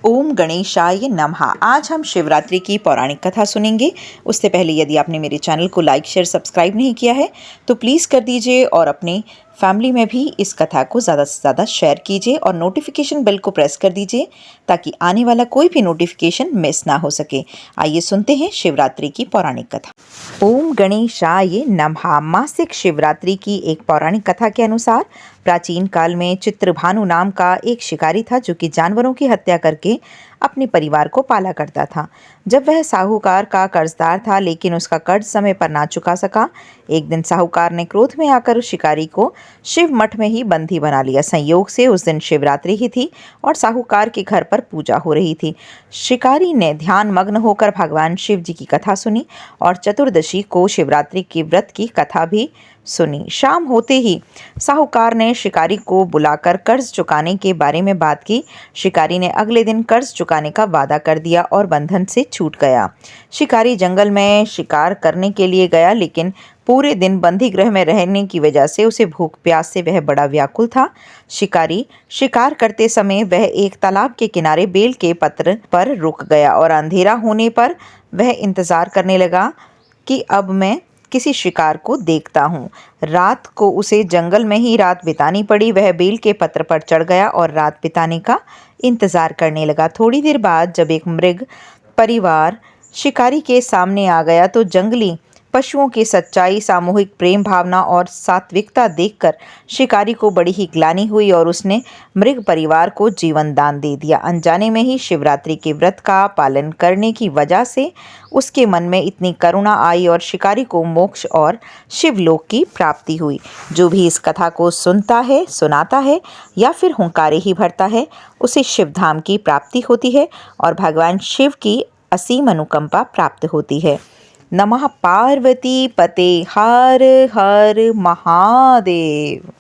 ओम गणेशाय नमः। आज हम शिवरात्रि की पौराणिक कथा सुनेंगे। उससे पहले यदि आपने मेरे चैनल को लाइक शेयर सब्सक्राइब नहीं किया है तो प्लीज़ कर दीजिए और अपने फैमिली में भी इस कथा को ज़्यादा से ज़्यादा शेयर कीजिए और नोटिफिकेशन बेल को प्रेस कर दीजिए ताकि आने वाला कोई भी नोटिफिकेशन मिस ना हो सके। आइए सुनते हैं शिवरात्रि की पौराणिक कथा। ओम गणेशाय नमः। मासिक शिवरात्रि की एक पौराणिक कथा के अनुसार प्राचीन काल में चित्रभानु नाम का एक शिकारी था जो कि जानवरों की हत्या करके अपने परिवार को पाला करता था। जब वह साहूकार का कर्जदार था लेकिन उसका कर्ज समय पर ना चुका सका, एक दिन साहूकार ने क्रोध में आकर उस शिकारी को शिव मठ में ही बंदी बना लिया। संयोग से उस दिन शिवरात्रि ही थी और साहूकार के घर पर पूजा हो रही थी। शिकारी ने ध्यान मग्न होकर भगवान शिव जी की कथा सुनी और चतुर्दशी को शिवरात्रि के व्रत की कथा भी सुनी। शाम होते ही साहूकार ने शिकारी को बुलाकर कर्ज चुकाने के बारे में बात की। शिकारी ने अगले दिन कर्ज चुकाने का वादा कर दिया और बंधन से छूट गया। शिकारी जंगल में शिकार करने के लिए गया लेकिन पूरे दिन बंदी गृह में रहने की वजह से उसे भूख प्यास से वह बड़ा व्याकुल था। शिकारी शिकार करते समय वह एक तालाब के किनारे बेल के पत्र पर रुक गया और अंधेरा होने पर वह इंतजार करने लगा कि अब मैं किसी शिकार को देखता हूँ। रात को उसे जंगल में ही रात बितानी पड़ी। वह बेल के पत्र पर चढ़ गया और रात बिताने का इंतजार करने लगा। थोड़ी देर बाद जब एक मृग परिवार शिकारी के सामने आ गया तो जंगली पशुओं की सच्चाई, सामूहिक प्रेम भावना और सात्विकता देखकर शिकारी को बड़ी ही ग्लानि हुई और उसने मृग परिवार को जीवन दान दे दिया। अनजाने में ही शिवरात्रि के व्रत का पालन करने की वजह से उसके मन में इतनी करुणा आई और शिकारी को मोक्ष और शिवलोक की प्राप्ति हुई। जो भी इस कथा को सुनता है, सुनाता है या फिर हुंकारे ही भरता है, उसे शिवधाम की प्राप्ति होती है और भगवान शिव की असीम अनुकंपा प्राप्त होती है। नमः पार्वती पते हर हर महादेव।